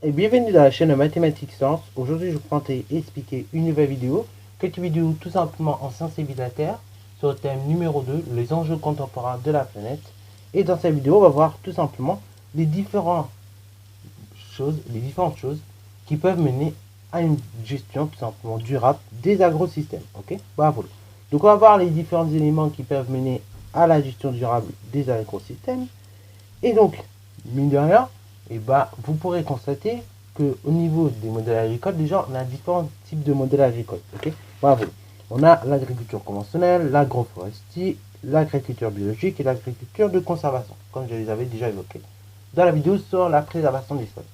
Et bienvenue dans la chaîne Mathématiques Sciences. Aujourd'hui, je vais vous présenter et expliquer une nouvelle vidéo. Quelques vidéos tout simplement en sciences et vie de la Terre sur le thème numéro 2, les enjeux contemporains de la planète. Et dans cette vidéo, on va voir tout simplement les différentes choses qui peuvent mener à une gestion tout simplement durable des agrosystèmes. Ok, bravo. Donc on va voir les différents éléments qui peuvent mener à la gestion durable des agrosystèmes. Et donc, mine de rien, vous pourrez constater qu'au niveau des modèles agricoles, déjà, on a différents types de modèles agricoles. Okay, bravo. On a l'agriculture conventionnelle, l'agroforesterie, l'agriculture biologique et l'agriculture de conservation, comme je les avais déjà évoqués dans la vidéo sur la préservation des sols.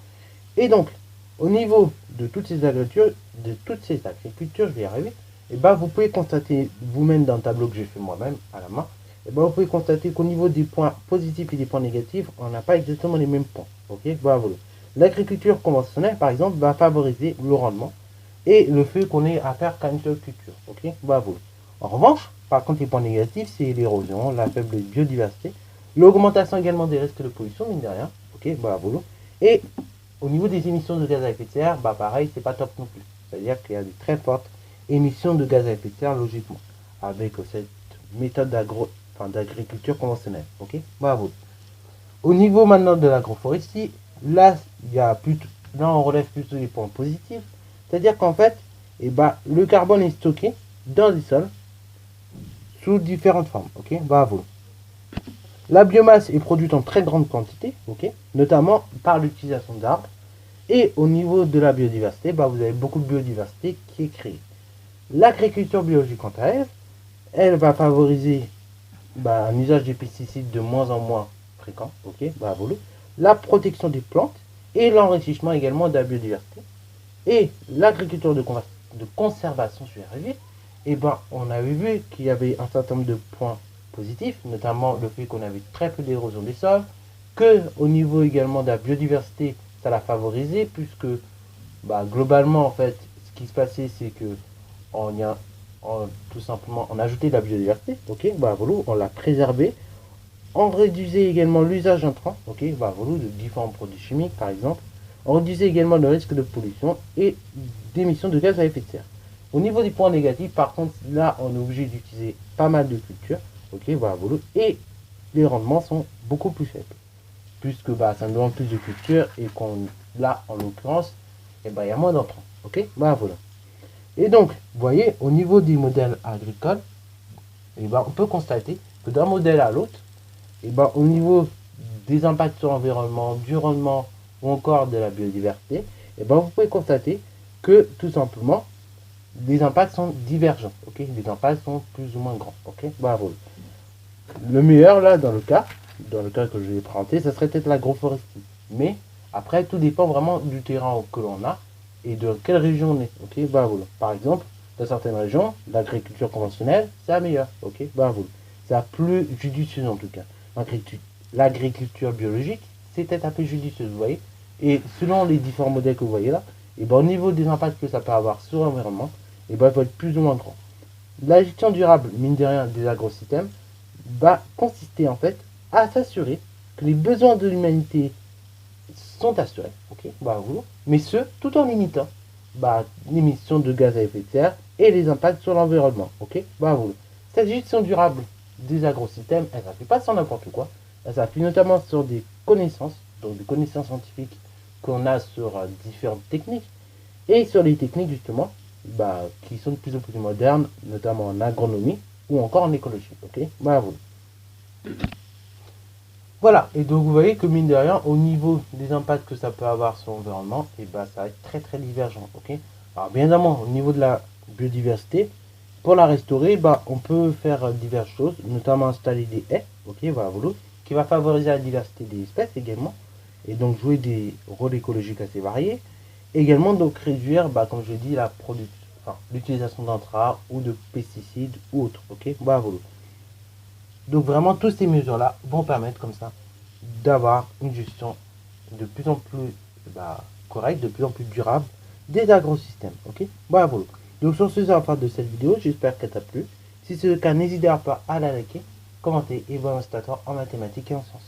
Et donc, au niveau de toutes ces agricultures, je vais y arriver, vous pouvez constater vous-même dans le tableau que j'ai fait moi-même à la main, vous pouvez constater qu'au niveau des points positifs et des points négatifs, on n'a pas exactement les mêmes points. Ok, bravo. L'agriculture conventionnelle, par exemple, va favoriser le rendement et le fait qu'on ait à faire qu'à une seule culture. Ok, bravo. En revanche, par contre, les points négatifs, c'est l'érosion, la faible biodiversité, l'augmentation également des risques de pollution, mine de rien. Ok, bravo. Et au niveau des émissions de gaz à effet de serre, pareil, c'est pas top non plus. C'est-à-dire qu'il y a de très fortes émissions de gaz à effet de serre, logiquement, avec cette méthode d'agriculture conventionnelle. Ok, bravo. Au niveau maintenant de l'agroforesterie, là, on relève plutôt les points positifs. C'est-à-dire qu'en fait, le carbone est stocké dans les sols sous différentes formes. Ok, bravo. La biomasse est produite en très grande quantité, ok, notamment par l'utilisation d'arbres. Et au niveau de la biodiversité, vous avez beaucoup de biodiversité qui est créée. L'agriculture biologique, quant à elle, elle va favoriser un usage des pesticides de moins en moins fréquent, ok, bravo. La protection des plantes et l'enrichissement également de la biodiversité. Et l'agriculture de conservation, je vais arriver, on avait vu qu'il y avait un certain nombre de points positifs, notamment le fait qu'on avait très peu d'érosion des sols, que au niveau également de la biodiversité, ça l'a favorisé, puisque globalement, en fait, ce qui se passait, c'est que tout simplement, on ajoutait de la biodiversité, ok, on l'a préservé. On réduisait également l'usage d'intrants, ok, de différents produits chimiques, par exemple. On réduisait également le risque de pollution et d'émissions de gaz à effet de serre. Au niveau des points négatifs, par contre, là, on est obligé d'utiliser pas mal de cultures, ok, et les rendements sont beaucoup plus faibles, puisque ça nous demande plus de cultures et là, en l'occurrence, il y a moins d'entrants, ok, voilà. Et donc, vous voyez, au niveau des modèles agricoles, on peut constater que d'un modèle à l'autre, au niveau des impacts sur l'environnement, du rendement ou encore de la biodiversité, vous pouvez constater que tout simplement, les impacts sont divergents. Okay, les impacts sont plus ou moins grands. Okay, bravo. Le meilleur, là, dans le cas que je vais présenter, ce serait peut-être l'agroforesterie. Mais après, tout dépend vraiment du terrain que l'on a et de quelle région on est. Okay, bravo. Par exemple, dans certaines régions, l'agriculture conventionnelle, c'est la meilleure. Ok, bravo. C'est la plus judicieuse en tout cas. L'agriculture biologique, c'est peut-être un peu judicieuse, vous voyez. Et selon les différents modèles que vous voyez là, au niveau des impacts que ça peut avoir sur l'environnement, il va être plus ou moins grand. La gestion durable, mine de rien, des agrosystèmes va consister en fait à s'assurer que les besoins de l'humanité sont assurés, ok, mais ce tout en limitant l'émission de gaz à effet de serre et les impacts sur l'environnement, ok, Cette gestion durable des agrosystèmes, elle s'appuie pas sur n'importe quoi, elle s'appuie notamment sur des connaissances, donc des connaissances scientifiques qu'on a sur différentes techniques et sur les techniques justement qui sont de plus en plus modernes, notamment en agronomie ou encore en écologie, ok, voilà, et donc vous voyez que mine de rien, au niveau des impacts que ça peut avoir sur l'environnement, ça va être très très divergent, ok. Alors bien évidemment, au niveau de la biodiversité, pour la restaurer, on peut faire diverses choses, notamment installer des haies, ok, qui va favoriser la diversité des espèces également, et donc jouer des rôles écologiques assez variés. Également donc réduire, comme je l'ai dit, la production, l'utilisation d'intrants ou de pesticides ou autres, ok, Donc vraiment, toutes ces mesures-là vont permettre comme ça d'avoir une gestion de plus en plus correcte, de plus en plus durable des agrosystèmes. Ok, Donc sur ce, c'est la fin de cette vidéo. J'espère qu'elle t'a plu. Si c'est le cas, n'hésitez pas à la liker, commenter et voir un stateur en mathématiques et en sciences.